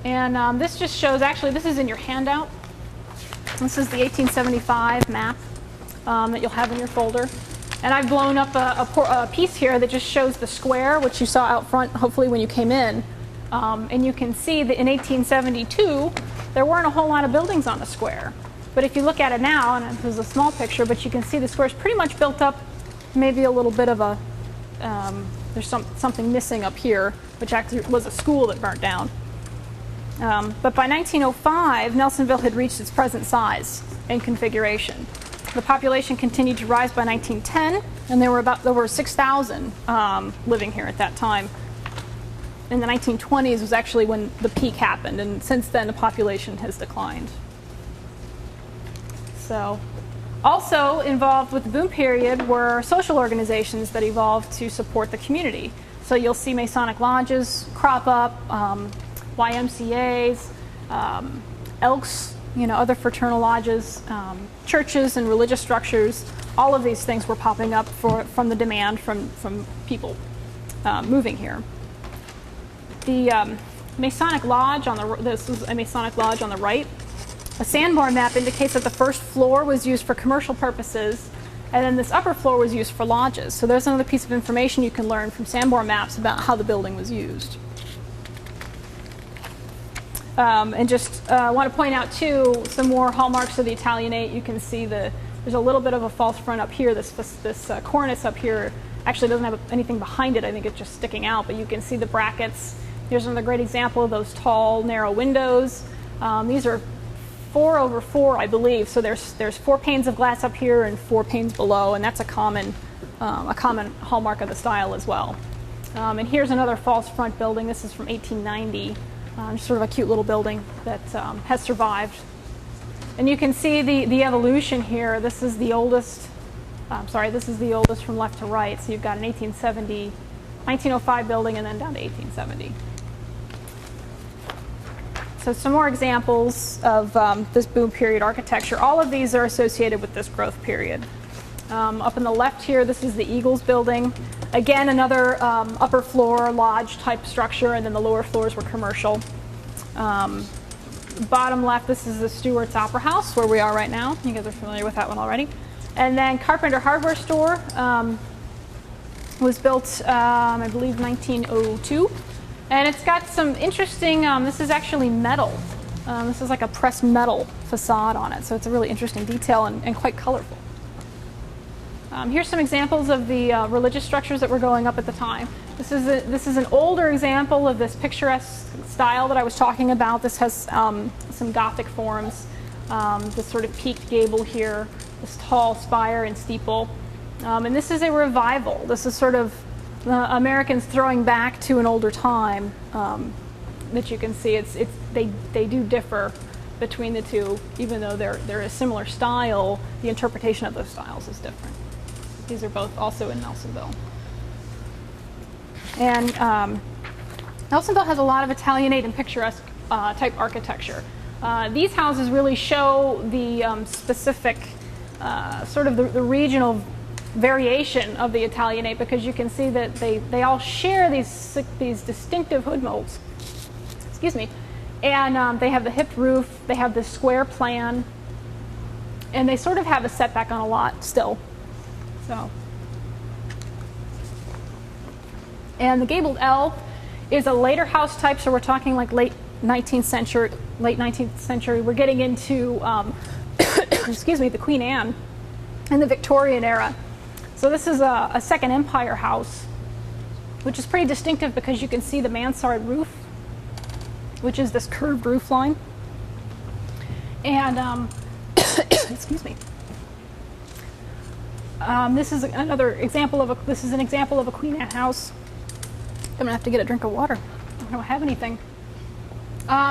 And this just shows, actually, this is in your handout. This is the 1875 map that you'll have in your folder. And I've blown up a piece here that just shows the square, which you saw out front, hopefully, when you came in. And you can see that in 1872, there weren't a whole lot of buildings on the square. But if you look at it now, and this is a small picture, but you can see the square is pretty much built up, maybe a little bit of a, there's something missing up here, which actually was a school that burnt down. But by 1905, Nelsonville had reached its present size and configuration. The population continued to rise by 1910, and there were 6,000 living here at that time. In the 1920s was actually when the peak happened, and since then the population has declined. So, also involved with the boom period were social organizations that evolved to support the community. So you'll see Masonic lodges crop up, YMCAs, Elks, other fraternal lodges, churches and religious structures. All of these things were popping up from the demand from people moving here. The Masonic lodge this is a Masonic lodge on the right. A sandbar map indicates that the first floor was used for commercial purposes, and then this upper floor was used for lodges. So there's another piece of information you can learn from sandbar maps about how the building was used. And just want to point out, too, some more hallmarks of the Italianate. You can see there's a little bit of a false front up here. This cornice up here actually doesn't have anything behind it. I think it's just sticking out, but you can see the brackets. Here's another great example of those tall, narrow windows. These are 4 over 4, I believe. So there's 4 panes of glass up here and 4 panes below, and that's a common hallmark of the style as well. And here's another false front building. This is from 1890. Just sort of a cute little building that has survived. And you can see the evolution here. This is the oldest. This is the oldest from left to right. So you've got an 1905 building and then down to 1870. So some more examples of this boom period architecture. All of these are associated with this growth period. Up in the left here, this is the Eagles building. Again, another upper floor lodge type structure, and then the lower floors were commercial. Bottom left, this is the Stewart's Opera House, where we are right now. You guys are familiar with that one already. And then Carpenter Hardware Store was built, I believe, 1902. And it's got some interesting, this is actually metal. This is like a pressed metal facade on it, so it's a really interesting detail and quite colorful. Here's some examples of the religious structures that were going up at the time. This is an older example of this picturesque style that I was talking about. This has some Gothic forms, this sort of peaked gable here, this tall spire and steeple. And this is a revival. This is sort of Americans throwing back to an older time that you can see. They do differ between the two, even though they're a similar style. The interpretation of those styles is different. These are both also in Nelsonville. And Nelsonville has a lot of Italianate and picturesque type architecture. These houses really show the specific, sort of the regional variation of the Italianate, because you can see that they all share these distinctive hood molds. Excuse me. And they have the hipped roof, they have this square plan, and they sort of have a setback on a lot still. So, and the gabled L is a later house type, so we're talking like late 19th century. We're getting into, excuse me, the Queen Anne and the Victorian era. So this is a Second Empire house, which is pretty distinctive because you can see the mansard roof, which is this curved roof line. And excuse me. This is another example of an example of a Queen Anne house. I'm gonna have to get a drink of water. I don't have anything.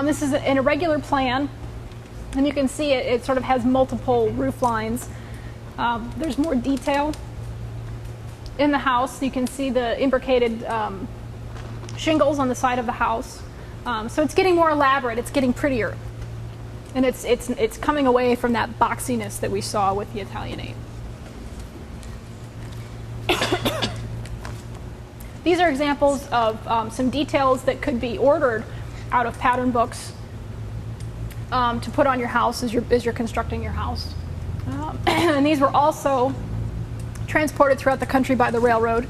This is an irregular plan, and you can see it sort of has multiple roof lines. There's more detail in the house. You can see the imbricated shingles on the side of the house. So it's getting more elaborate. It's getting prettier, and it's coming away from that boxiness that we saw with the Italianate. These are examples of some details that could be ordered out of pattern books to put on your house as you're constructing your house. And these were also transported throughout the country by the railroad.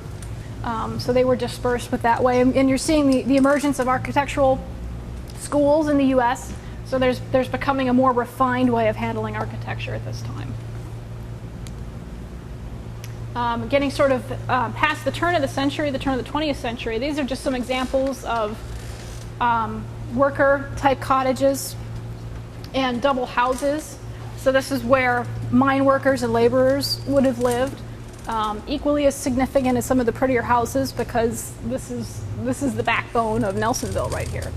So they were dispersed with that way. And you're seeing the emergence of architectural schools in the U.S. So there's becoming a more refined way of handling architecture at this time. Getting sort of past the turn of the century, the turn of the 20th century, these are just some examples of worker-type cottages and double houses. So this is where mine workers and laborers would have lived. Equally as significant as some of the prettier houses, because this is the backbone of Nelsonville right here.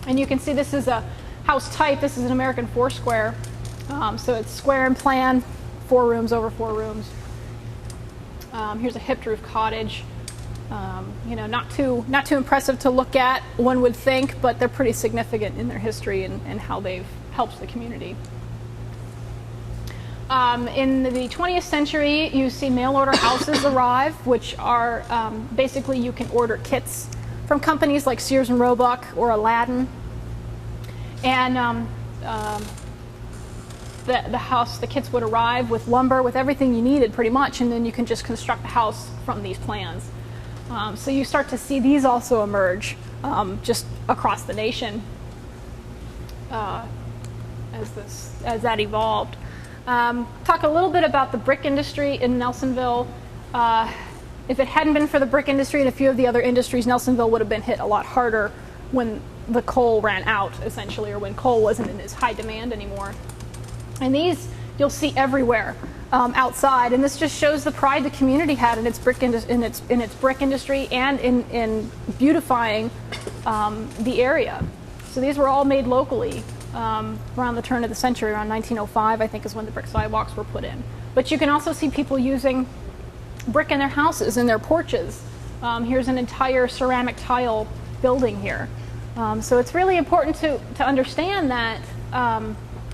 And you can see this is a house type. This is an American four-square. So it's square in plan, 4 rooms over 4 rooms. Here's a hipped roof cottage. Not too impressive to look at, one would think, but they're pretty significant in their history and how they've helped the community. In the 20th century, you see mail order houses arrive, which are basically you can order kits from companies like Sears and Roebuck or Aladdin. And the kits would arrive with lumber, with everything you needed pretty much, and then you can just construct the house from these plans. So you start to see these also emerge just across the nation as that evolved. Talk a little bit about the brick industry in Nelsonville. If it hadn't been for the brick industry and a few of the other industries, Nelsonville would have been hit a lot harder when the coal ran out, essentially, or when coal wasn't in as high demand anymore. And these you'll see everywhere outside, and this just shows the pride the community had in its brick industry and in beautifying the area. So these were all made locally around the turn of the century, around 1905, I think, is when the brick sidewalks were put in. But you can also see people using brick in their houses, in their porches. Here's an entire ceramic tile building here. So it's really important to understand that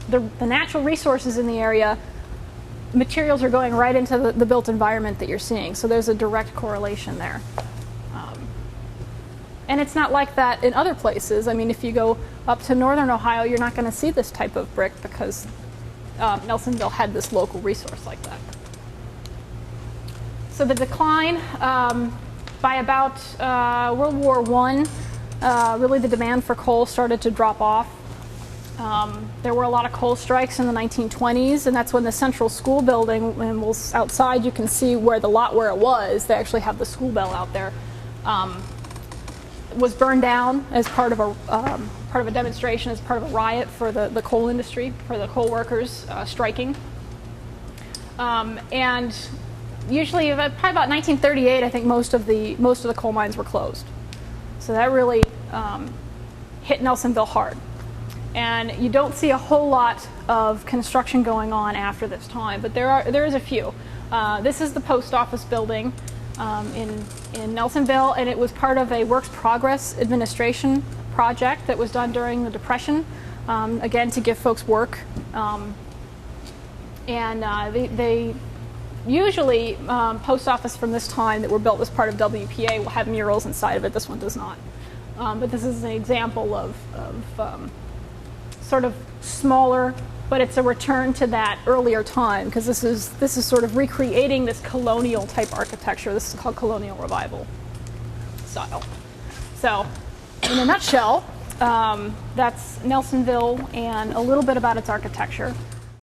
the natural resources in the area, materials are going right into the built environment that you're seeing. So there's a direct correlation there. And it's not like that in other places. I mean, if you go up to northern Ohio, you're not going to see this type of brick because Nelsonville had this local resource like that. So the decline, by about World War I, really the demand for coal started to drop off. There were a lot of coal strikes in the 1920s, and that's when the central school building, and outside you can see where the lot where it was, they actually have the school bell out there, was burned down as part of a demonstration, as part of a riot for the coal industry, for the coal workers striking. And usually, probably about 1938, I think most of the coal mines were closed. So that really hit Nelsonville hard. And you don't see a whole lot of construction going on after this time, but there is a few. This is the post office building in Nelsonville, and it was part of a Works Progress Administration project that was done during the Depression, again to give folks work. They usually, post office from this time that were built as part of WPA will have murals inside of it. This one does not. But this is an example of sort of smaller, but it's a return to that earlier time, because this is sort of recreating this colonial type architecture. This is called colonial revival style. So in a nutshell, that's Nelsonville and a little bit about its architecture.